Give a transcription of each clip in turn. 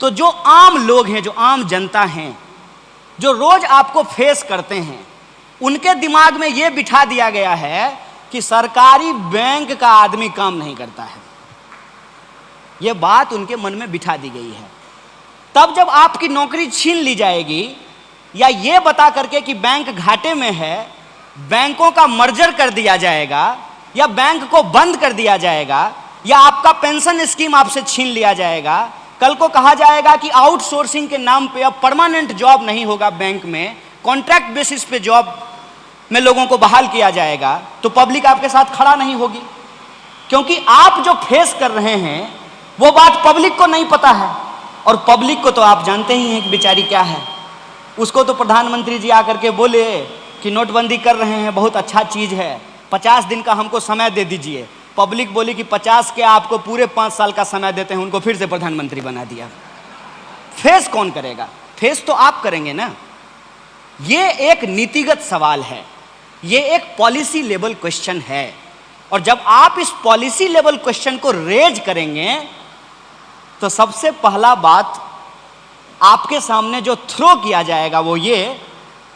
तो जो आम लोग हैं, जो आम जनता हैं, जो रोज आपको फेस करते हैं, उनके दिमाग में यह बिठा दिया गया है कि सरकारी बैंक का आदमी काम नहीं करता है। यह बात उनके मन में बिठा दी गई है। तब जब आपकी नौकरी छीन ली जाएगी, या ये बता करके कि बैंक घाटे में है, बैंकों का मर्जर कर दिया जाएगा, या बैंक को बंद कर दिया जाएगा, या आपका पेंशन स्कीम आपसे छीन लिया जाएगा, कल को कहा जाएगा कि आउटसोर्सिंग के नाम पे अब परमानेंट जॉब नहीं होगा बैंक में, कॉन्ट्रैक्ट बेसिस पे जॉब में लोगों को बहाल किया जाएगा, तो पब्लिक आपके साथ खड़ा नहीं होगी। क्योंकि आप जो फेस कर रहे हैं वो बात पब्लिक को नहीं पता है, और पब्लिक को तो आप जानते ही हैं कि बेचारी क्या है। उसको तो प्रधानमंत्री जी आकर के बोले कि नोटबंदी कर रहे हैं, बहुत अच्छा चीज़ है, 50 दिन का हमको समय दे दीजिए। पब्लिक बोली कि 50 के आपको पूरे 5 साल का समय देते हैं, उनको फिर से प्रधानमंत्री बना दिया। फेस कौन करेगा? फेस तो आप करेंगे ना। ये एक नीतिगत सवाल है, ये एक पॉलिसी लेवल क्वेश्चन है, और जब आप इस पॉलिसी लेवल क्वेश्चन को रेज करेंगे तो सबसे पहला बात आपके सामने जो थ्रो किया जाएगा वो ये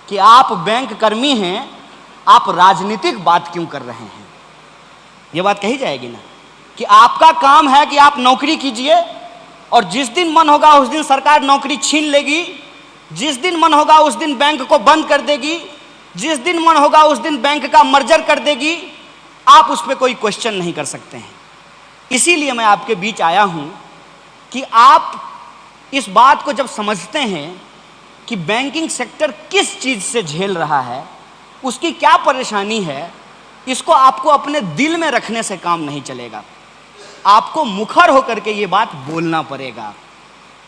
कि आप बैंक कर्मी हैं, आप राजनीतिक बात क्यों कर रहे हैं। ये बात कही जाएगी ना कि आपका काम है कि आप नौकरी कीजिए, और जिस दिन मन होगा उस दिन सरकार नौकरी छीन लेगी, जिस दिन मन होगा उस दिन बैंक को बंद कर देगी, जिस दिन मन होगा उस दिन बैंक का मर्जर कर देगी, आप उस पर कोई क्वेश्चन नहीं कर सकते हैं। इसीलिए मैं आपके बीच आया हूं कि आप इस बात को जब समझते हैं कि बैंकिंग सेक्टर किस चीज़ से झेल रहा है, उसकी क्या परेशानी है, इसको आपको अपने दिल में रखने से काम नहीं चलेगा। आपको मुखर होकर के ये बात बोलना पड़ेगा,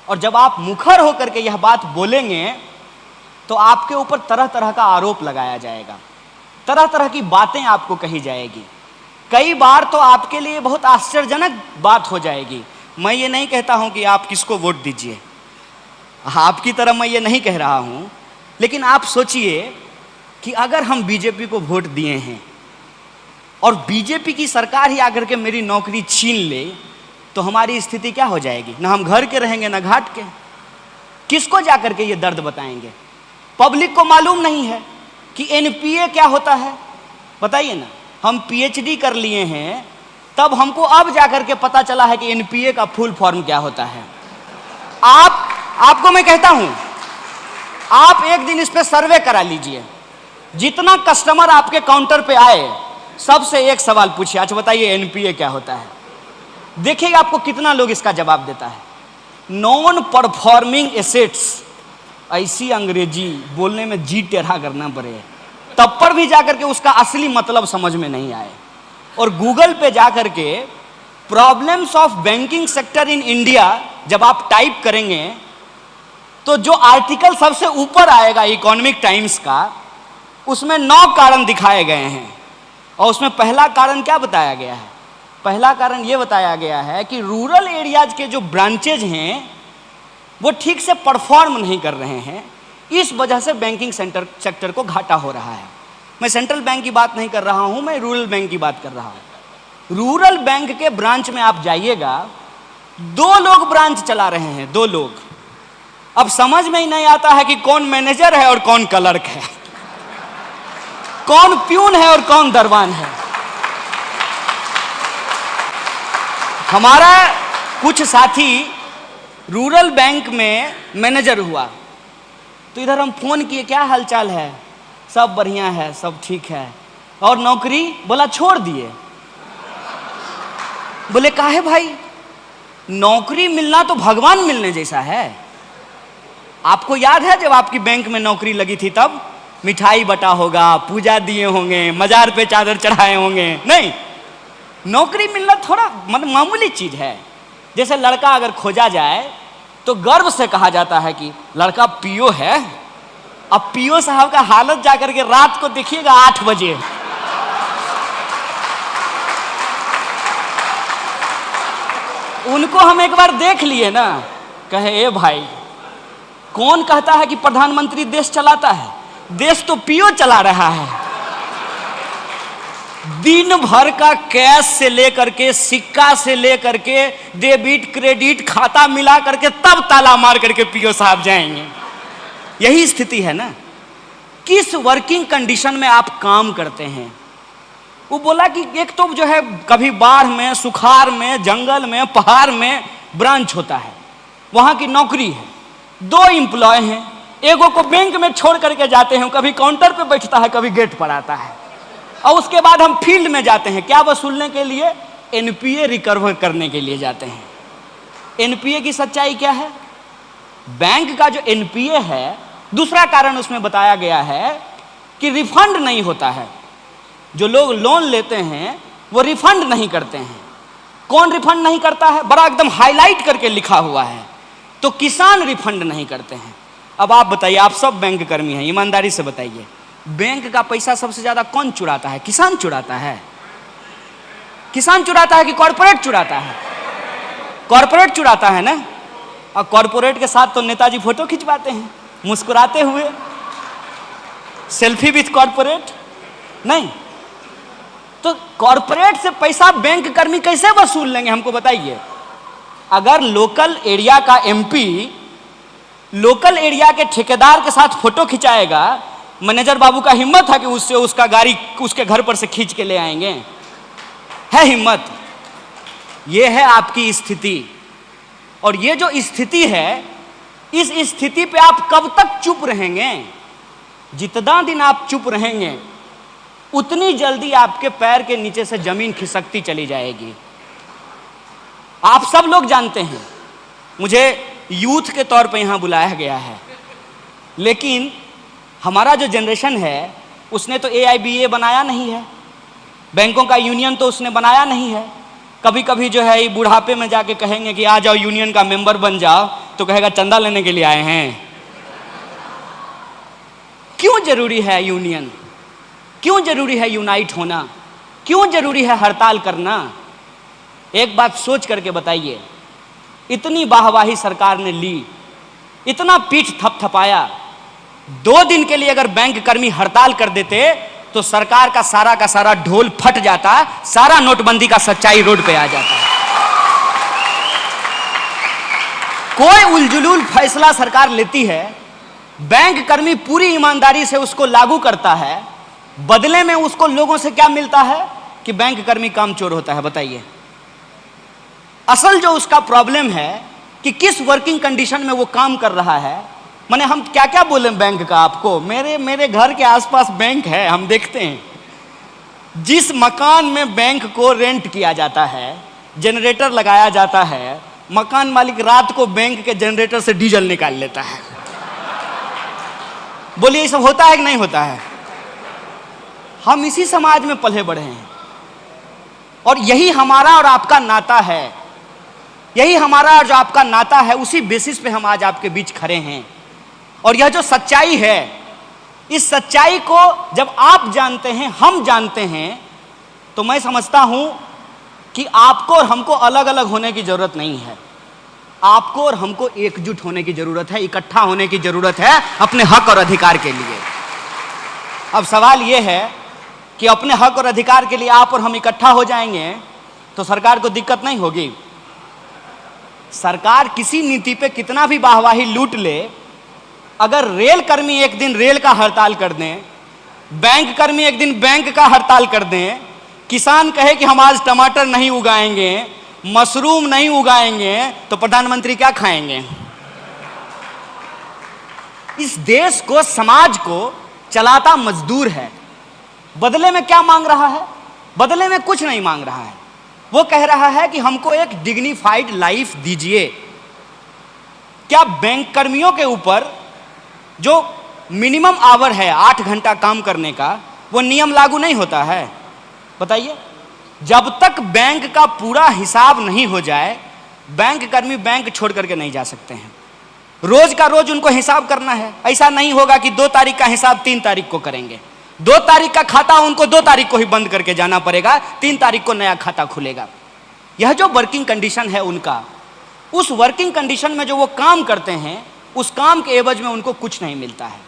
और जब आप मुखर होकर के यह बात बोलेंगे तो आपके ऊपर तरह तरह का आरोप लगाया जाएगा, तरह तरह की बातें आपको कही जाएगी। कई बार तो आपके लिए बहुत आश्चर्यजनक बात हो जाएगी। मैं ये नहीं कहता हूं कि आप किसको वोट दीजिए, आपकी तरह मैं ये नहीं कह रहा हूं, लेकिन आप सोचिए कि अगर हम बीजेपी को वोट दिए हैं और बीजेपी की सरकार ही आकर के मेरी नौकरी छीन ले, तो हमारी स्थिति क्या हो जाएगी? ना हम घर के रहेंगे ना घाट के। किसको जाकर के ये दर्द बताएंगे? पब्लिक को मालूम नहीं है कि एनपीए क्या होता है। बताइए ना, हम पीएचडी कर लिए हैं, तब हमको अब जाकर के पता चला है कि एनपीए का फुल फॉर्म क्या होता है। आपको मैं कहता हूं, आप एक दिन इस पे सर्वे करा लीजिए। जितना कस्टमर आपके काउंटर पे आए, सबसे एक सवाल पूछिए, अच्छा बताइए एनपीए क्या होता है। देखिएगा आपको कितना लोग इसका जवाब देता है। Non performing assets. ऐसी अंग्रेजी बोलने में जी टेढ़ा करना पड़े, तब पर भी जाकर के उसका असली मतलब समझ में नहीं आए। और गूगल पे जाकर के problems of banking sector in India जब आप टाइप करेंगे तो जो आर्टिकल सबसे ऊपर आएगा इकोनॉमिक टाइम्स का, उसमें 9 कारण दिखाए गए हैं, और उसमें पहला कारण क्या बताया गया है? पहला कारण ये बताया गया है कि रूरल एरियाज के जो ब्रांचेज हैं वो ठीक से परफॉर्म नहीं कर रहे हैं, इस वजह से बैंकिंग सेक्टर को घाटा हो रहा है। मैं सेंट्रल बैंक की बात नहीं कर रहा हूं, मैं रूरल बैंक की बात कर रहा हूं। रूरल बैंक के ब्रांच में आप जाइएगा, 2 लोग ब्रांच चला रहे हैं, 2 लोग। अब समझ में ही नहीं आता है कि कौन मैनेजर है और कौन क्लर्क है, कौन प्यून है और कौन दरबान है। हमारा कुछ साथी रूरल बैंक में मैनेजर हुआ, तो इधर हम फोन किए, क्या हालचाल है? सब बढ़िया है, सब ठीक है। और नौकरी? बोला छोड़ दिए। बोले काहे भाई? नौकरी मिलना तो भगवान मिलने जैसा है। आपको याद है जब आपकी बैंक में नौकरी लगी थी तब मिठाई बटा होगा, पूजा दिए होंगे, मजार पे चादर चढ़ाए होंगे? नहीं, नौकरी मिलना थोड़ा मामूली चीज है। जैसे लड़का अगर खोजा जाए तो गर्व से कहा जाता है कि लड़का पीओ है। अब पीओ साहब का हालत जाकर के रात को देखिएगा 8 बजे, उनको हम एक बार देख लिए ना, कहे ए भाई, कौन कहता है कि प्रधानमंत्री देश चलाता है? देश तो पीओ चला रहा है। दिन भर का कैश से लेकर के, सिक्का से लेकर के, डेबिट क्रेडिट खाता मिला करके तब ताला मार करके पीओ साहब जाएंगे। यही स्थिति है ना। किस वर्किंग कंडीशन में आप काम करते हैं? वो बोला कि एक तो जो है कभी बाढ़ में, सुखाड़ में, जंगल में, पहाड़ में ब्रांच होता है, वहां की नौकरी है, 2 एम्प्लॉय हैं, एगो को बैंक में छोड़ करके जाते हैं, कभी काउंटर पे बैठता है, कभी गेट पर आता है, और उसके बाद हम फील्ड में जाते हैं, क्या वसूलने के लिए? एनपीए रिकवर करने के लिए जाते हैं। एनपीए की सच्चाई क्या है? बैंक का जो एनपीए है, दूसरा कारण उसमें बताया गया है कि रिफंड नहीं होता है। जो लोग लोन लेते हैं वो रिफंड नहीं करते हैं। कौन रिफंड नहीं करता है? बड़ा एकदम हाईलाइट करके लिखा हुआ है। तो किसान रिफंड नहीं करते हैं। अब आप बताइए, आप सब बैंक कर्मी हैं, ईमानदारी से बताइए, बैंक का पैसा सबसे ज्यादा कौन चुराता है? किसान चुराता है? किसान चुराता है कि कॉर्पोरेट चुराता है? कॉर्पोरेट चुराता है ना। और कॉर्पोरेट के साथ तो नेताजी फोटो खिंचवाते हैं मुस्कुराते हुए, सेल्फी विथ कॉर्पोरेट। नहीं तो कॉर्पोरेट से पैसा बैंक कर्मी कैसे वसूल लेंगे? हमको बताइए। अगर लोकल एरिया का एमपी लोकल एरिया के ठेकेदार के साथ फोटो खिंचाएगा, मैनेजर बाबू का हिम्मत है कि उससे उसका गाड़ी उसके घर पर से खींच के ले आएंगे? है हिम्मत? ये है आपकी स्थिति। और ये जो स्थिति है, इस स्थिति पे आप कब तक चुप रहेंगे? जितना दिन आप चुप रहेंगे उतनी जल्दी आपके पैर के नीचे से जमीन खिसकती चली जाएगी। आप सब लोग जानते हैं, मुझे यूथ के तौर पे यहां बुलाया गया है, लेकिन हमारा जो जनरेशन है उसने तो AIBA बनाया नहीं है, बैंकों का यूनियन तो उसने बनाया नहीं है। कभी कभी जो है बुढ़ापे में जाके कहेंगे कि आ जाओ यूनियन का मेंबर बन जाओ, तो कहेगा चंदा लेने के लिए आए हैं। क्यों जरूरी है यूनियन? क्यों जरूरी है यूनाइट होना? क्यों जरूरी है हड़ताल करना? एक बात सोच करके बताइए। इतनी वाहवाही सरकार ने ली, इतना पीठ थपथपाया, 2 दिन के लिए अगर बैंक कर्मी हड़ताल कर देते तो सरकार का सारा ढोल फट जाता, सारा नोटबंदी का सच्चाई रोड पे आ जाता। कोई उलझुलूल फैसला सरकार लेती है, बैंक कर्मी पूरी ईमानदारी से उसको लागू करता है, बदले में उसको लोगों से क्या मिलता है? कि बैंक कर्मी कामचोर होता है। बताइए, असल जो उसका प्रॉब्लम है कि किस वर्किंग कंडीशन में वो काम कर रहा है। माने हम क्या क्या बोले बैंक का आपको? मेरे घर के आसपास बैंक है, हम देखते हैं। जिस मकान में बैंक को रेंट किया जाता है, जनरेटर लगाया जाता है, मकान मालिक रात को बैंक के जनरेटर से डीजल निकाल लेता है। बोलिए, ये सब होता है कि नहीं होता है? हम इसी समाज में पले बढ़े हैं और यही हमारा और आपका नाता है। यही हमारा और जो आपका नाता है, उसी बेसिस पे हम आज आपके बीच खड़े हैं। और यह जो सच्चाई है, इस सच्चाई को जब आप जानते हैं, हम जानते हैं, तो मैं समझता हूं कि आपको और हमको अलग अलग होने की जरूरत नहीं है। आपको और हमको एकजुट होने की जरूरत है, इकट्ठा होने की जरूरत है अपने हक और अधिकार के लिए। अब सवाल यह है कि अपने हक और अधिकार के लिए आप और हम इकट्ठा हो जाएंगे तो सरकार को दिक्कत नहीं होगी। सरकार किसी नीति पे कितना भी वाहवाही लूट ले, अगर रेल कर्मी एक दिन रेल का हड़ताल कर दें, बैंक कर्मी एक दिन बैंक का हड़ताल कर दें, किसान कहे कि हम आज टमाटर नहीं उगाएंगे, मशरूम नहीं उगाएंगे, तो प्रधानमंत्री क्या खाएंगे? इस देश को, समाज को चलाता मजदूर है। बदले में क्या मांग रहा है? बदले में कुछ नहीं मांग रहा है। वो कह रहा है कि हमको एक डिग्निफाइड लाइफ दीजिए। क्या बैंक कर्मियों के ऊपर जो मिनिमम आवर है 8 घंटा काम करने का, वो नियम लागू नहीं होता है? बताइए। जब तक बैंक का पूरा हिसाब नहीं हो जाए, बैंक कर्मी बैंक छोड़ करके नहीं जा सकते हैं। रोज का रोज उनको हिसाब करना है। ऐसा नहीं होगा कि 2 तारीख का हिसाब 3 तारीख को करेंगे। 2 तारीख का खाता उनको 2 तारीख को ही बंद करके जाना पड़ेगा, 3 तारीख को नया खाता खुलेगा। यह जो वर्किंग कंडीशन है उनका, उस वर्किंग कंडीशन में जो वो काम करते हैं, उस काम के एवज में उनको कुछ नहीं मिलता है।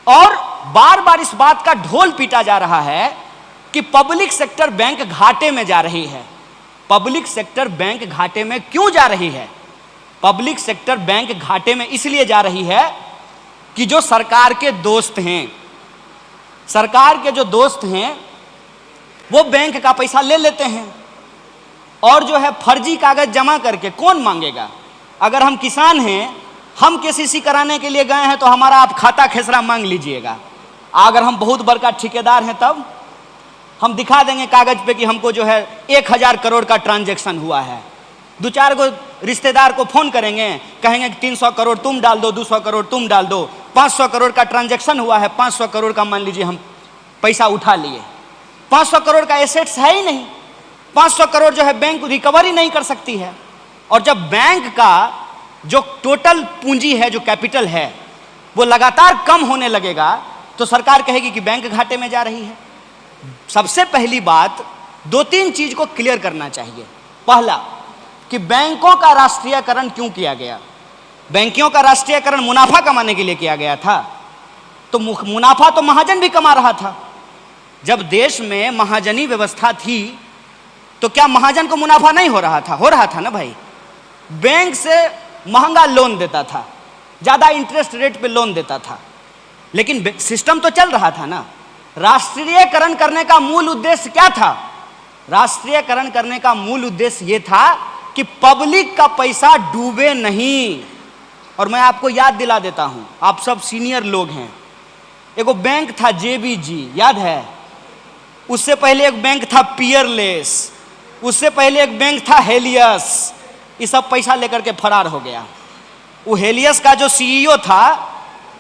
और बार बार इस बात का ढोल पीटा जा रहा है कि पब्लिक सेक्टर बैंक घाटे में जा रही है। पब्लिक सेक्टर बैंक घाटे में क्यों जा रही है? पब्लिक सेक्टर बैंक घाटे में इसलिए जा रही है कि जो सरकार के दोस्त हैं, सरकार के जो दोस्त हैं वो बैंक का पैसा ले लेते हैं और जो है फर्जी कागज जमा करके कौन मांगेगा? अगर हम किसान हैं, हम केसीसी कराने के लिए गए हैं तो हमारा आप खाता खेसरा मांग लीजिएगा। अगर हम बहुत बड़का ठेकेदार हैं तब हम दिखा देंगे कागज पे कि हमको जो है 1000 करोड़ का ट्रांजैक्शन हुआ है। 2-4 गो रिश्तेदार को फोन करेंगे, कहेंगे कि 300 करोड़ तुम डाल दो, 200 करोड़ तुम डाल दो, 500 करोड़ का ट्रांजैक्शन हुआ है, 500 करोड़ का मान लीजिए हम पैसा उठा लिए। 500 करोड़ का एसेट्स है ही नहीं, 500 करोड़ जो है बैंक रिकवर ही नहीं कर सकती है। और जब बैंक का जो टोटल पूंजी है, जो कैपिटल है, वो लगातार कम होने लगेगा तो सरकार कहेगी कि बैंक घाटे में जा रही है। सबसे पहली बात 2-3 चीज को क्लियर करना चाहिए। पहला कि बैंकों का राष्ट्रीयकरण क्यों किया गया? बैंकों का राष्ट्रीयकरण मुनाफा कमाने के लिए किया गया था। तो मुनाफा तो महाजन भी कमा रहा था। जब देश में महाजनी व्यवस्था थी तो क्या महाजन को मुनाफा नहीं हो रहा था? हो रहा था ना भाई। बैंक से महंगा लोन देता था, ज्यादा इंटरेस्ट रेट पे लोन देता था, लेकिन सिस्टम तो चल रहा था ना। राष्ट्रीयकरण करने का मूल उद्देश्य क्या था? राष्ट्रीयकरण करने का मूल उद्देश्य यह था कि पब्लिक का पैसा डूबे नहीं। और मैं आपको याद दिला देता हूं, आप सब सीनियर लोग हैं, एगो बैंक था JBG, याद है? उससे पहले एक बैंक था पियरलेस, उससे पहले एक बैंक था हेलियस। ये सब पैसा लेकर के फरार हो गया। वो हेलियस का जो CEO था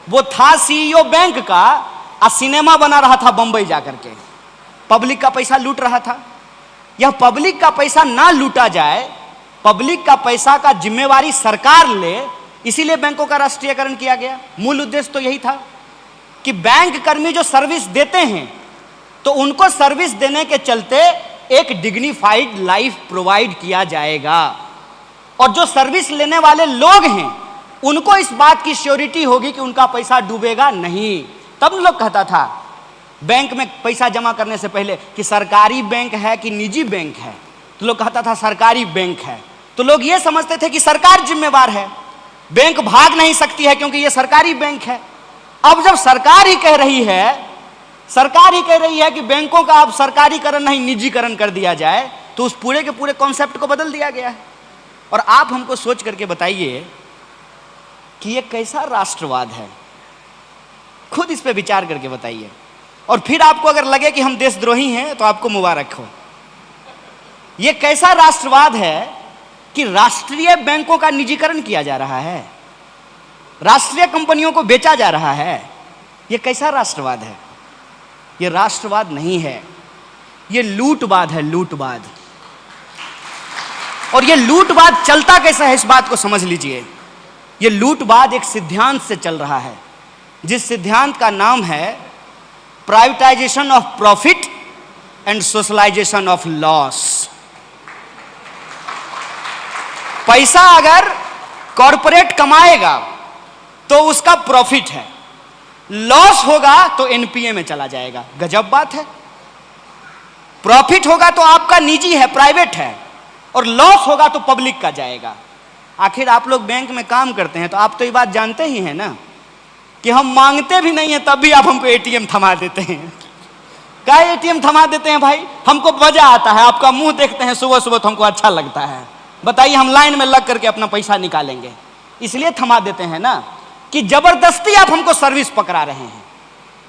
वो था CEO बैंक का, और सिनेमा बना रहा था बंबई जाकर के, पब्लिक का पैसा लूट रहा था। यह पब्लिक का पैसा ना लूटा जाए, पब्लिक का पैसा का जिम्मेवारी सरकार ले, इसीलिए बैंकों का राष्ट्रीयकरण किया गया। मूल उद्देश्य तो यही था कि बैंक कर्मी जो सर्विस देते हैं तो उनको सर्विस देने के चलते एक डिग्निफाइड लाइफ प्रोवाइड किया जाएगा, और जो सर्विस लेने वाले लोग हैं उनको इस बात की श्योरिटी होगी कि उनका पैसा डूबेगा नहीं। तब लोग कहता था बैंक में पैसा जमा करने से पहले कि सरकारी बैंक है कि निजी बैंक है, तो लोग कहता था सरकारी बैंक है। तो लोग ये समझते थे कि सरकार जिम्मेवार है, बैंक भाग नहीं सकती है क्योंकि ये सरकारी बैंक है। अब जब सरकार ही कह रही है कि बैंकों का अब सरकारीकरण नहीं निजीकरण कर दिया जाए, तो उस पूरे के पूरे कॉन्सेप्ट को बदल दिया गया है। और आप हमको सोच करके बताइए कि ये कैसा राष्ट्रवाद है? खुद इस पे विचार करके बताइए। और फिर आपको अगर लगे कि हम देशद्रोही हैं तो आपको मुबारक हो। ये कैसा राष्ट्रवाद है कि राष्ट्रीय बैंकों का निजीकरण किया जा रहा है, राष्ट्रीय कंपनियों को बेचा जा रहा है। ये कैसा राष्ट्रवाद है? ये राष्ट्रवाद नहीं है, ये लूटवाद है, लूटवाद। और ये लूटवाद चलता कैसा है, इस बात को समझ लीजिए। ये लूटवाद एक सिद्धांत से चल रहा है, जिस सिद्धांत का नाम है privatisation of profit and socialisation of loss. पैसा अगर कॉरपोरेट कमाएगा तो उसका प्रॉफिट है, लॉस होगा तो एनपीए में चला जाएगा। गजब बात है। प्रॉफिट होगा तो आपका निजी है, प्राइवेट है, और लॉस होगा तो पब्लिक का जाएगा। आखिर आप लोग बैंक में काम करते हैं तो आप तो ये बात जानते ही हैं ना कि हम मांगते भी नहीं हैं तब भी आप हमको एटीएम थमा देते हैं। क्या एटीएम थमा देते हैं भाई? हमको मजा आता है, आपका मुंह देखते हैं सुबह सुबह तो हमको अच्छा लगता है। बताइए, हम लाइन में लग करके अपना पैसा निकालेंगे, इसलिए थमा देते हैं ना कि जबरदस्ती आप हमको सर्विस पकड़ा रहे हैं।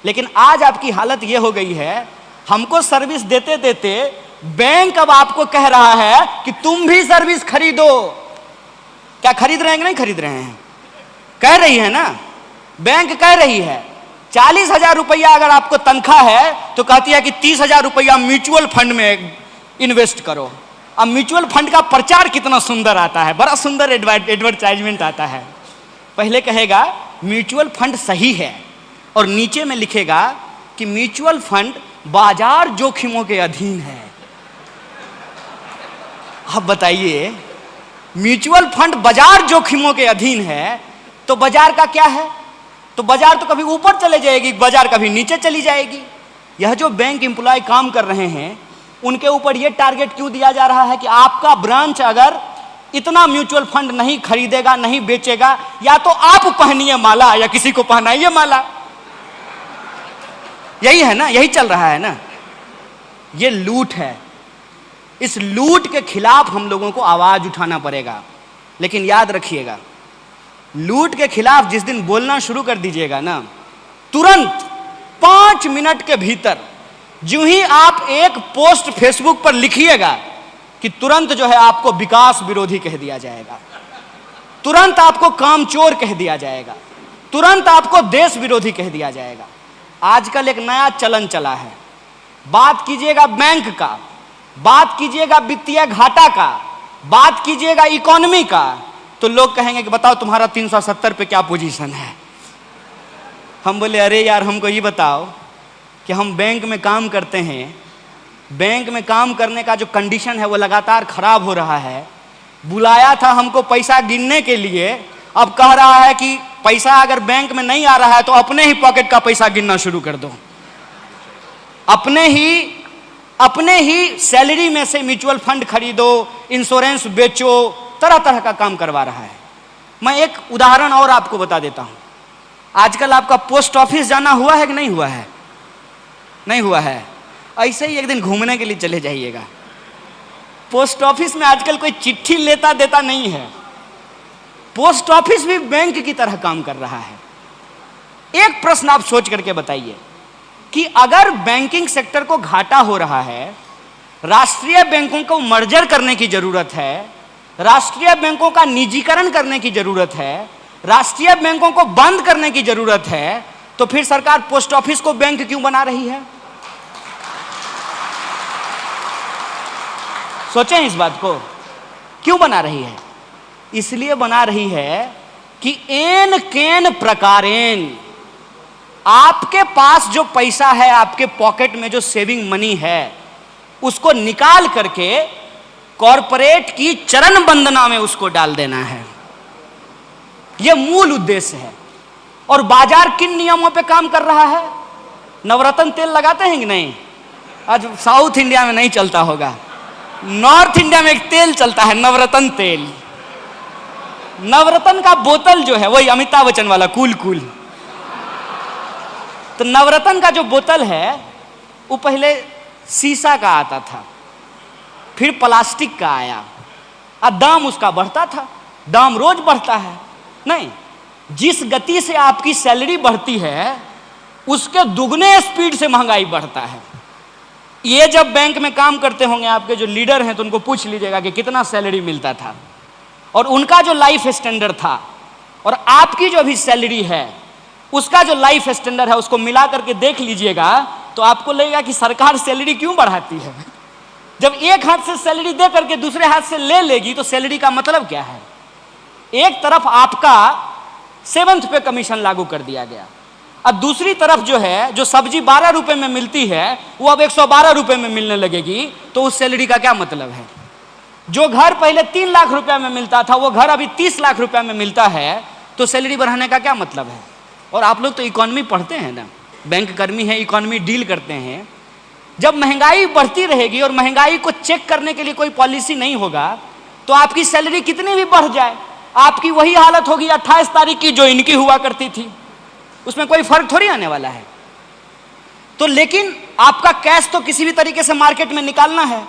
लेकिन आज आपकी हालत यह हो गई है, हमको सर्विस देते देते बैंक अब आपको कह रहा है कि तुम भी सर्विस खरीदो। क्या खरीद रहे हैं कि नहीं खरीद रहे हैं? कह रही है ना, बैंक कह रही है 40,000 रुपया अगर आपको तनख्वाह है तो कहती है कि 30,000 रुपया म्यूचुअल फंड में इन्वेस्ट करो। अब म्यूचुअल फंड का प्रचार कितना सुंदर आता है, बड़ा सुंदर एडवर्टाइजमेंट आता है। पहले कहेगा म्यूचुअल फंड सही है और नीचे में लिखेगा कि म्यूचुअल फंड बाजार जोखिमों के अधीन है। अब बताइए, म्यूचुअल फंड बाजार जोखिमों के अधीन है तो बाजार का क्या है? तो बाजार तो कभी ऊपर चले जाएगी, बाजार कभी नीचे चली जाएगी। यह जो बैंक एम्प्लॉय काम कर रहे हैं उनके ऊपर यह टारगेट क्यों दिया जा रहा है कि आपका ब्रांच अगर इतना म्यूचुअल फंड नहीं खरीदेगा, नहीं बेचेगा, या तो आप पहनिए माला या किसी को पहनाइए माला। यही है ना, यही चल रहा है ना। ये लूट है। इस लूट के खिलाफ हम लोगों को आवाज उठाना पड़ेगा। लेकिन याद रखिएगा, लूट के खिलाफ जिस दिन बोलना शुरू कर दीजिएगा ना, तुरंत 5 मिनट के भीतर जो ही आप एक पोस्ट फेसबुक पर लिखिएगा कि तुरंत जो है आपको विकास विरोधी कह दिया जाएगा, तुरंत आपको कामचोर कह दिया जाएगा, तुरंत आपको देश विरोधी कह दिया जाएगा। आजकल एक नया चलन चला है, बात कीजिएगा बैंक का, बात कीजिएगा वित्तीय घाटा का, बात कीजिएगा इकोनॉमी का, तो लोग कहेंगे कि बताओ तुम्हारा 370 पे क्या पोजीशन है। हम बोले अरे यार हमको ये बताओ कि हम बैंक में काम करते हैं, बैंक में काम करने का जो कंडीशन है वो लगातार खराब हो रहा है। बुलाया था हमको पैसा गिनने के लिए, अब कह रहा है कि पैसा अगर बैंक में नहीं आ रहा है तो अपने ही पॉकेट का पैसा गिनना शुरू कर दो, अपने ही सैलरी में से म्यूचुअल फंड खरीदो, इंश्योरेंस बेचो, तरह तरह का काम करवा रहा है। मैं एक उदाहरण और आपको बता देता हूं। आजकल आपका पोस्ट ऑफिस जाना हुआ है कि नहीं हुआ है? नहीं हुआ है। ऐसे ही एक दिन घूमने के लिए चले जाइएगा। पोस्ट ऑफिस में आजकल कोई चिट्ठी लेता देता नहीं है। पोस्ट ऑफिस भी बैंक की तरह काम कर रहा है। एक प्रश्न आप सोच करके बताइए कि अगर बैंकिंग सेक्टर को घाटा हो रहा है, राष्ट्रीय बैंकों को मर्जर करने की जरूरत है, राष्ट्रीय बैंकों का निजीकरण करने की जरूरत है, राष्ट्रीय बैंकों को बंद करने की जरूरत है, तो फिर सरकार पोस्ट ऑफिस को बैंक क्यों बना रही है? सोचें इस बात को, क्यों बना रही है? इसलिए बना रही है कि एन केन प्रकारेण आपके पास जो पैसा है, आपके पॉकेट में जो सेविंग मनी है, उसको निकाल करके कॉरपोरेट की चरण वंदना में उसको डाल देना है। यह मूल उद्देश्य है। और बाजार किन नियमों पे काम कर रहा है? नवरत्न तेल लगाते हैं कि नहीं? आज साउथ इंडिया में नहीं चलता होगा, नॉर्थ इंडिया में एक तेल चलता है, नवरत्न तेल। नवरत्न का बोतल जो है वही अमिताभ बच्चन वाला कूल कूल। तो नवरत्न का जो बोतल है वो पहले शीशा का आता था, फिर प्लास्टिक का आया, और दाम उसका बढ़ता था। दाम रोज बढ़ता है नहीं, जिस गति से आपकी सैलरी बढ़ती है उसके दुगने स्पीड से महंगाई बढ़ता है। ये जब बैंक में काम करते होंगे आपके जो लीडर हैं तो उनको पूछ लीजिएगा कि कितना सैलरी मिलता था और उनका जो लाइफ स्टैंडर्ड था और आपकी जो अभी सैलरी है उसका जो लाइफ स्टैंडर्ड है उसको मिला करके देख लीजिएगा, तो आपको लगेगा कि सरकार सैलरी क्यों बढ़ाती है। जब एक हाथ से सैलरी दे करके दूसरे हाथ से ले लेगी तो सैलरी का मतलब क्या है? एक तरफ आपका 7th पे कमीशन लागू कर दिया गया, अब दूसरी तरफ जो है, जो सब्जी 12 रुपए में मिलती है वो अब 112 रुपए में मिलने लगेगी, तो उस सैलरी का क्या मतलब है? जो घर पहले 3 लाख रुपया में मिलता था वो घर अभी 30 लाख रुपया में मिलता है, तो सैलरी बढ़ाने का क्या मतलब है? और आप लोग तो इकोनॉमी पढ़ते हैं ना, बैंक कर्मी है, इकोनॉमी डील करते हैं। जब महंगाई बढ़ती रहेगी और महंगाई को चेक करने के लिए कोई पॉलिसी नहीं होगा तो आपकी सैलरी कितनी भी बढ़ जाए आपकी वही हालत होगी 28 तारीख की जो इनकी हुआ करती थी, उसमें कोई फर्क थोड़ी आने वाला है। तो लेकिन आपका कैश तो किसी भी तरीके से मार्केट में निकालना है,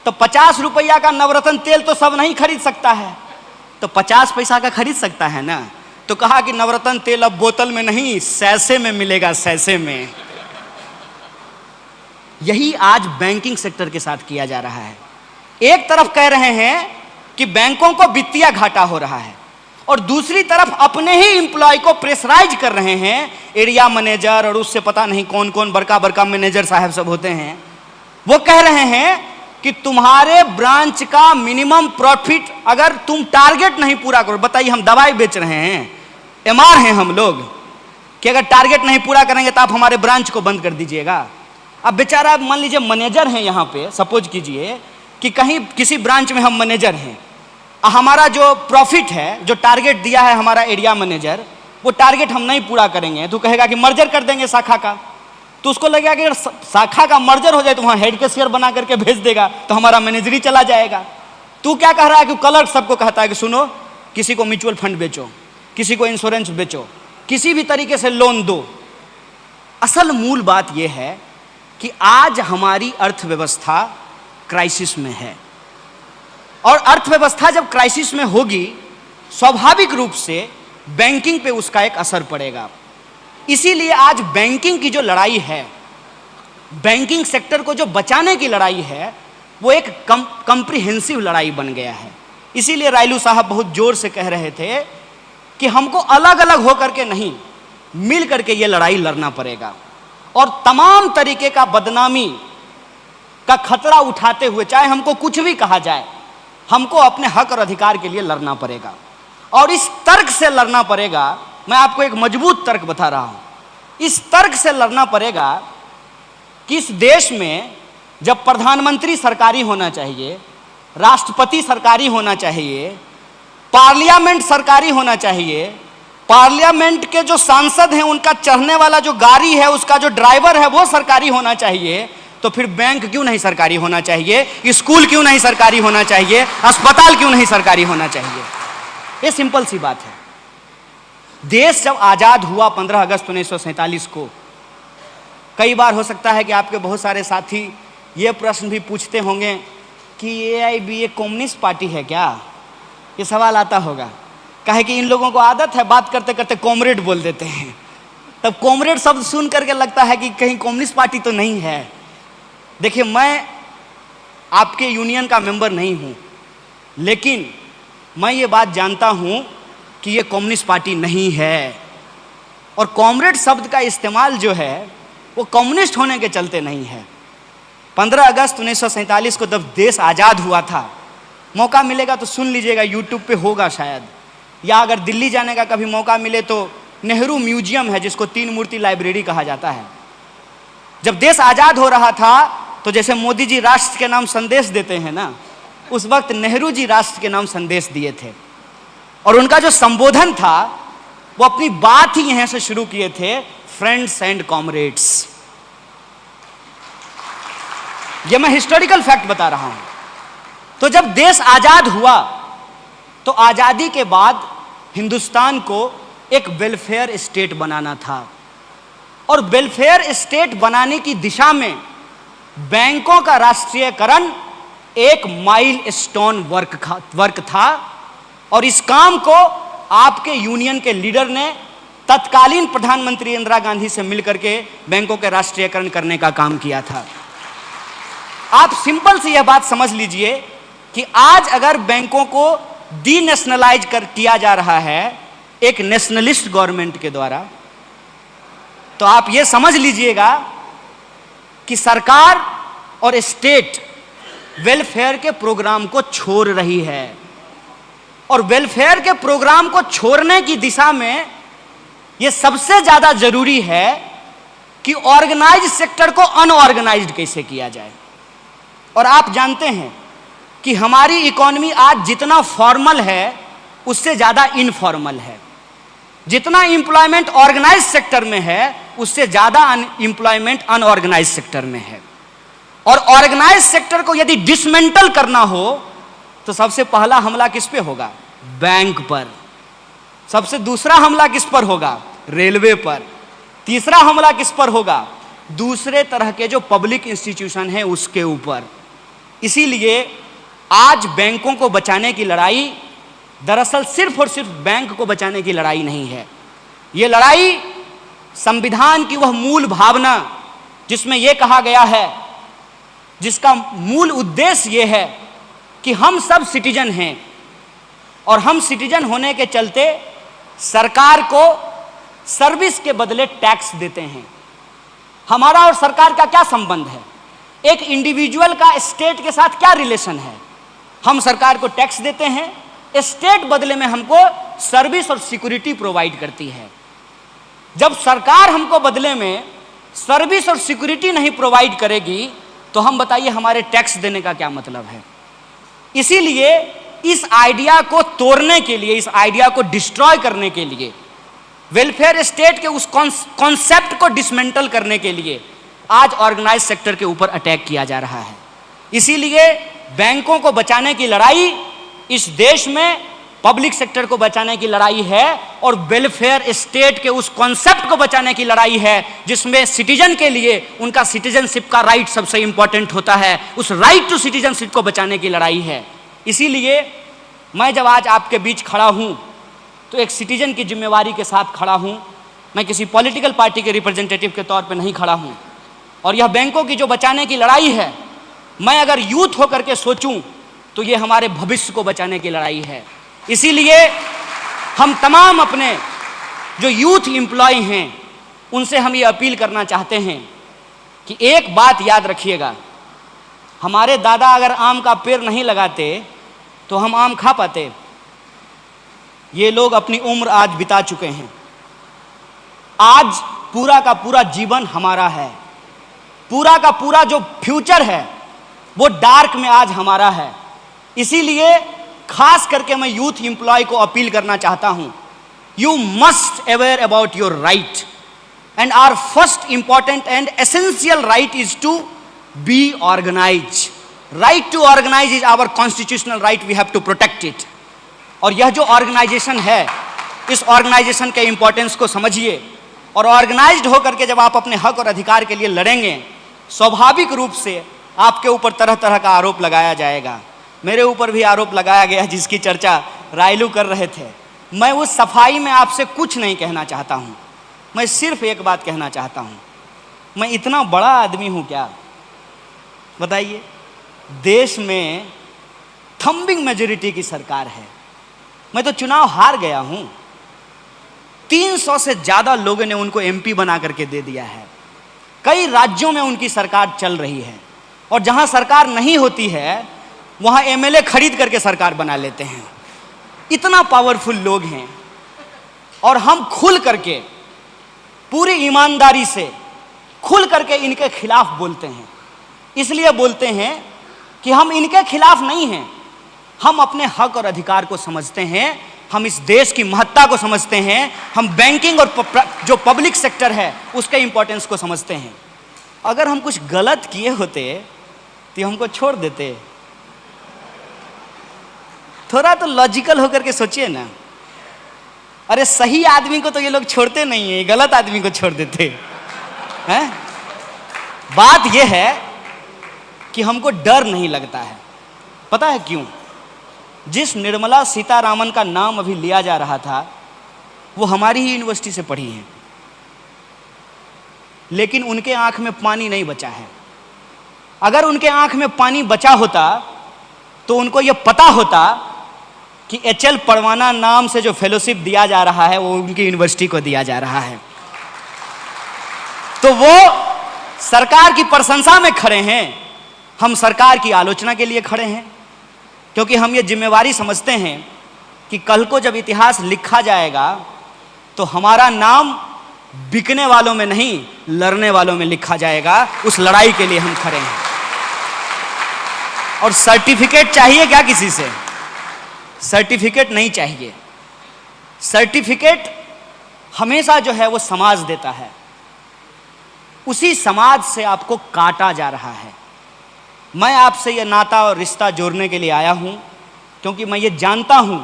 तो 50 रुपया का नवरत्न तेल तो सब नहीं खरीद सकता है, तो 50 पैसा का खरीद सकता है ना। तो कहा कि नवरत्न तेल अब बोतल में नहीं सैसे में मिलेगा, सैसे में। यही आज बैंकिंग सेक्टर के साथ किया जा रहा है। एक तरफ कह रहे हैं कि बैंकों को वित्तीय घाटा हो रहा है और दूसरी तरफ अपने ही एम्प्लॉय को प्रेशराइज कर रहे हैं, एरिया मैनेजर और उससे पता नहीं कौन कौन बड़का बड़का मैनेजर साहब सब होते हैं, वो कह रहे हैं कि तुम्हारे ब्रांच का मिनिमम प्रॉफिट अगर तुम टारगेट नहीं पूरा करो, बताइए हम दवाई बेच रहे हैं, एमआर हैं हम लोग, कि अगर टारगेट नहीं पूरा करेंगे तो आप हमारे ब्रांच को बंद कर दीजिएगा। अब बेचारा मान लीजिए मैनेजर हैं यहाँ पे, सपोज कीजिए कि कहीं किसी ब्रांच में हम मैनेजर हैं, हमारा जो प्रॉफिट है, जो टारगेट दिया है हमारा एरिया मैनेजर, वो टारगेट हम नहीं पूरा करेंगे तो कहेगा कि मर्जर कर देंगे शाखा का। तो उसको लगेगा कि अगर शाखा का मर्जर हो जाए तो वहां हेड के शेयर बना करके भेज देगा तो हमारा मैनेजरी चला जाएगा। तू क्या कह रहा है कि क्लर्क सबको कहता है कि सुनो, किसी को म्यूचुअल फंड बेचो, किसी को इंश्योरेंस बेचो, किसी भी तरीके से लोन दो। असल मूल बात यह है कि आज हमारी अर्थव्यवस्था क्राइसिस में है, और अर्थव्यवस्था जब क्राइसिस में होगी स्वाभाविक रूप से बैंकिंग पे उसका एक असर पड़ेगा। इसीलिए आज बैंकिंग की जो लड़ाई है, बैंकिंग सेक्टर को जो बचाने की लड़ाई है, वो एक कंप्रिहेंसिव लड़ाई बन गया है। इसीलिए रायलू साहब बहुत जोर से कह रहे थे कि हमको अलग अलग होकर के नहीं, मिल करके ये लड़ाई लड़ना पड़ेगा, और तमाम तरीके का बदनामी का खतरा उठाते हुए, चाहे हमको कुछ भी कहा जाए, हमको अपने हक और अधिकार के लिए लड़ना पड़ेगा। और इस तर्क से लड़ना पड़ेगा। मैं आपको एक मजबूत तर्क बता रहा हूं। इस तर्क से लड़ना पड़ेगा कि इस देश में जब प्रधानमंत्री सरकारी होना चाहिए, राष्ट्रपति सरकारी होना चाहिए, पार्लियामेंट सरकारी होना चाहिए, पार्लियामेंट के जो सांसद हैं उनका चढ़ने वाला जो गाड़ी है, उसका जो ड्राइवर है वो सरकारी होना चाहिए, तो फिर बैंक क्यों नहीं सरकारी होना चाहिए, स्कूल क्यों नहीं सरकारी होना चाहिए, अस्पताल क्यों नहीं सरकारी होना चाहिए? ये सिंपल सी बात है। देश जब आजाद हुआ 15 अगस्त 1947 को, कई बार हो सकता है कि आपके बहुत सारे साथी ये प्रश्न भी पूछते होंगे कि AIBA कम्युनिस्ट पार्टी है क्या? ये सवाल आता होगा। काहे कि इन लोगों को आदत है बात करते करते कॉमरेड बोल देते हैं, तब कॉमरेड शब्द सुन करके लगता है कि कहीं कम्युनिस्ट पार्टी तो नहीं है। देखिए, मैं आपके यूनियन का मेंबर नहीं हूं, लेकिन मैं ये बात जानता हूं कि ये कम्युनिस्ट पार्टी नहीं है, और कॉमरेड शब्द का इस्तेमाल जो है वो कम्युनिस्ट होने के चलते नहीं है। 15 अगस्त 1947 को जब देश आज़ाद हुआ था, मौका मिलेगा तो सुन लीजिएगा, यूट्यूब पे होगा शायद, या अगर दिल्ली जाने का कभी मौका मिले तो नेहरू म्यूजियम है जिसको 3 मूर्ति लाइब्रेरी कहा जाता है। जब देश आज़ाद हो रहा था तो जैसे मोदी जी राष्ट्र के नाम संदेश देते हैं ना, उस वक्त नेहरू जी राष्ट्र के नाम संदेश दिए थे, और उनका जो संबोधन था वो अपनी बात ही यहां से शुरू किए थे, फ्रेंड्स एंड कॉमरेड्स। ये मैं हिस्टोरिकल फैक्ट बता रहा हूं। तो जब देश आजाद हुआ तो आजादी के बाद हिंदुस्तान को एक वेलफेयर स्टेट बनाना था, और वेलफेयर स्टेट बनाने की दिशा में बैंकों का राष्ट्रीयकरण एक माइलस्टोन वर्क था, और इस काम को आपके यूनियन के लीडर ने तत्कालीन प्रधानमंत्री इंदिरा गांधी से मिलकर के बैंकों के राष्ट्रीयकरण करने का काम किया था। आप सिंपल सी यह बात समझ लीजिए कि आज अगर बैंकों को डीनेशनलाइज किया जा रहा है एक नेशनलिस्ट गवर्नमेंट के द्वारा, तो आप यह समझ लीजिएगा कि सरकार और स्टेट वेलफेयर के प्रोग्राम को छोड़ रही है, और वेलफेयर के प्रोग्राम को छोड़ने की दिशा में यह सबसे ज्यादा जरूरी है कि ऑर्गेनाइज सेक्टर को अनऑर्गेनाइज्ड कैसे किया जाए। और आप जानते हैं कि हमारी इकोनॉमी आज जितना फॉर्मल है उससे ज्यादा इनफॉर्मल है, जितना एम्प्लॉयमेंट ऑर्गेनाइज सेक्टर में है उससे ज्यादा एम्प्लॉयमेंट अनऑर्गेनाइज सेक्टर में है। और ऑर्गेनाइज सेक्टर को यदि डिसमेंटल करना हो तो सबसे पहला हमला किस पे होगा? बैंक पर। सबसे दूसरा हमला किस पर होगा? रेलवे पर। तीसरा हमला किस पर होगा? दूसरे तरह के जो पब्लिक इंस्टीट्यूशन है उसके ऊपर। इसीलिए आज बैंकों को बचाने की लड़ाई दरअसल सिर्फ और सिर्फ बैंक को बचाने की लड़ाई नहीं है। ये लड़ाई संविधान की वह मूल भावना जिसमें यह कहा गया है, जिसका मूल उद्देश्य यह है कि हम सब सिटीजन हैं, और हम सिटीजन होने के चलते सरकार को सर्विस के बदले टैक्स देते हैं। हमारा और सरकार का क्या संबंध है? एक इंडिविजुअल का स्टेट के साथ क्या रिलेशन है? हम सरकार को टैक्स देते हैं, स्टेट बदले में हमको सर्विस और सिक्योरिटी प्रोवाइड करती है। जब सरकार हमको बदले में सर्विस और सिक्योरिटी नहीं प्रोवाइड करेगी तो हम बताइए हमारे टैक्स देने का क्या मतलब है? इसीलिए इस आइडिया को तोड़ने के लिए, इस आइडिया को डिस्ट्रॉय करने के लिए वेलफेयर स्टेट के उस कॉन्सेप्ट को डिसमेंटल करने के लिए आज ऑर्गेनाइज सेक्टर के ऊपर अटैक किया जा रहा है। इसीलिए बैंकों को बचाने की लड़ाई इस देश में पब्लिक सेक्टर को बचाने की लड़ाई है, और वेलफेयर स्टेट के उस कॉन्सेप्ट को बचाने की लड़ाई है जिसमें सिटीजन के लिए उनका सिटीजनशिप का राइट सबसे इंपॉर्टेंट होता है। उस राइट टू सिटीजनशिप को बचाने की लड़ाई है। इसीलिए मैं जब आज आपके बीच खड़ा हूं तो एक सिटीजन की जिम्मेवारी के साथ खड़ा हूं। मैं किसी पॉलिटिकल पार्टी के रिप्रेजेंटेटिव के तौर पे नहीं खड़ा हूं। और यह बैंकों की जो बचाने की लड़ाई है, मैं अगर यूथ होकर के सोचूं तो ये हमारे भविष्य को बचाने की लड़ाई है। इसीलिए हम तमाम अपने जो यूथ एम्प्लॉय हैं उनसे हम ये अपील करना चाहते हैं कि एक बात याद रखिएगा, हमारे दादा अगर आम का पेड़ नहीं लगाते तो हम आम खा पाते। ये लोग अपनी उम्र आज बिता चुके हैं। आज पूरा का पूरा जीवन हमारा है, पूरा का पूरा जो फ्यूचर है वो डार्क में आज हमारा है। इसीलिए खास करके मैं यूथ एम्प्लॉय को अपील करना चाहता हूं, you must aware about your right, and our first important and essential right is to be organise. Right to organise is our constitutional right, we have to protect it. और यह जो organisation है, इस organisation के importance को समझिए, और organised होकर के जब आप अपने हक और अधिकार के लिए लड़ेंगे, स्वाभाविक रूप से आपके ऊपर तरह तरह का आरोप लगाया जाएगा। मेरे ऊपर भी आरोप लगाया गया जिसकी चर्चा रायलू कर रहे थे। मैं उस सफाई में आपसे कुछ नहीं कहना चाहता हूं। मैं सिर्फ एक बात कहना चाहता हूं, मैं इतना बड़ा आदमी हूं क्या? बताइए, देश में थंबिंग मेजॉरिटी की सरकार है। मैं तो चुनाव हार गया हूं। 300 से ज्यादा लोगों ने उनको एमपी बना करके दे दिया है। कई राज्यों में उनकी सरकार चल रही है, और जहां सरकार नहीं होती है वहां एमएलए खरीद करके सरकार बना लेते हैं। इतना पावरफुल लोग हैं, और हम खुल करके पूरी ईमानदारी से खुल करके इनके खिलाफ बोलते हैं। इसलिए बोलते हैं कि हम इनके खिलाफ नहीं हैं, हम अपने हक और अधिकार को समझते हैं, हम इस देश की महत्ता को समझते हैं, हम बैंकिंग और जो पब्लिक सेक्टर है उसके इंपॉर्टेंस को समझते हैं। अगर हम कुछ गलत किए होते तो हमको छोड़ देते। थोड़ा तो लॉजिकल होकर के सोचिए ना। अरे सही आदमी को तो ये लोग छोड़ते नहीं है, गलत आदमी को छोड़ देते हैं। बात यह है कि हमको डर नहीं लगता है। पता है क्यों? जिस निर्मला सीतारामन का नाम अभी लिया जा रहा था वो हमारी ही यूनिवर्सिटी से पढ़ी हैं, लेकिन उनके आंख में पानी नहीं बचा है। अगर उनके आंख में पानी बचा होता तो उनको यह पता होता कि एचएल परवाना नाम से जो फेलोशिप दिया जा रहा है वो उनकी यूनिवर्सिटी को दिया जा रहा है। तो वो सरकार की प्रशंसा में खड़े हैं, हम सरकार की आलोचना के लिए खड़े हैं, क्योंकि हम ये जिम्मेवारी समझते हैं कि कल को जब इतिहास लिखा जाएगा तो हमारा नाम बिकने वालों में नहीं, लड़ने वालों में लिखा जाएगा। उस लड़ाई के लिए हम खड़े हैं। और सर्टिफिकेट चाहिए क्या किसी से? सर्टिफिकेट नहीं चाहिए। सर्टिफिकेट हमेशा जो है वो समाज देता है, उसी समाज से आपको काटा जा रहा है। मैं आपसे ये नाता और रिश्ता जोड़ने के लिए आया हूं, क्योंकि मैं ये जानता हूं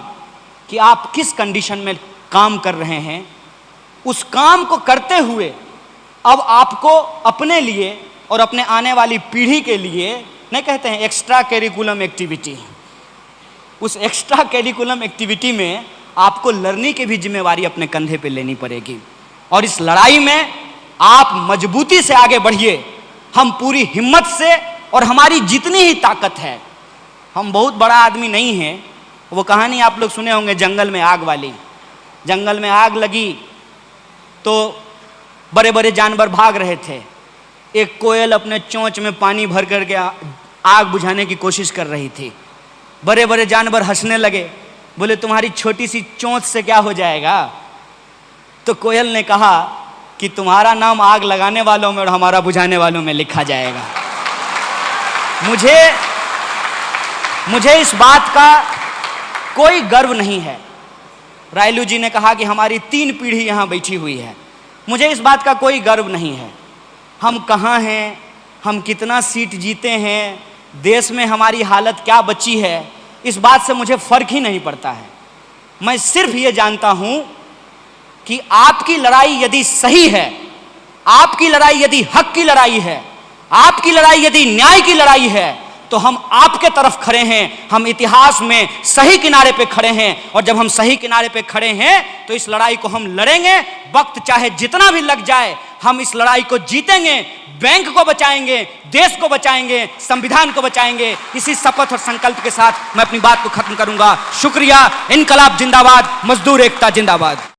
कि आप किस कंडीशन में काम कर रहे हैं। उस काम को करते हुए अब आपको अपने लिए और अपने आने वाली पीढ़ी के लिए, नहीं कहते हैं एक्स्ट्रा करिकुलम एक्टिविटी, उस एक्स्ट्रा करिकुलम एक्टिविटी में आपको लर्निंग की भी जिम्मेवारी अपने कंधे पे लेनी पड़ेगी। और इस लड़ाई में आप मजबूती से आगे बढ़िए। हम पूरी हिम्मत से, और हमारी जितनी ही ताकत है, हम बहुत बड़ा आदमी नहीं हैं। वो कहानी आप लोग सुने होंगे जंगल में आग वाली। जंगल में आग लगी तो बड़े बड़े जानवर भाग रहे थे। एक कोयल अपने चोंच में पानी भर करके आग बुझाने की कोशिश कर रही थी। बड़े बड़े जानवर हंसने लगे, बोले तुम्हारी छोटी सी चोंच से क्या हो जाएगा? तो कोयल ने कहा कि तुम्हारा नाम आग लगाने वालों में और हमारा बुझाने वालों में लिखा जाएगा। मुझे इस बात का कोई गर्व नहीं है। रायलू जी ने कहा कि हमारी 3 पीढ़ी यहाँ बैठी हुई है। मुझे इस बात का कोई गर्व नहीं है। हम कहाँ हैं, हम कितना सीट जीते हैं, देश में हमारी हालत क्या बची है, इस बात से मुझे फर्क ही नहीं पड़ता है। मैं सिर्फ ये जानता हूं कि आपकी लड़ाई यदि सही है, आपकी लड़ाई यदि हक की लड़ाई है, आपकी लड़ाई यदि न्याय की लड़ाई है, तो हम आपके तरफ खड़े हैं। हम इतिहास में सही किनारे पे खड़े हैं, और जब हम सही किनारे पे खड़े हैं तो इस लड़ाई को हम लड़ेंगे। वक्त चाहे जितना भी लग जाए, हम इस लड़ाई को जीतेंगे। बैंक को बचाएंगे, देश को बचाएंगे, संविधान को बचाएंगे। इसी शपथ और संकल्प के साथ मैं अपनी बात को खत्म करूंगा। शुक्रिया। इनकलाब जिंदाबाद, मजदूर एकता जिंदाबाद।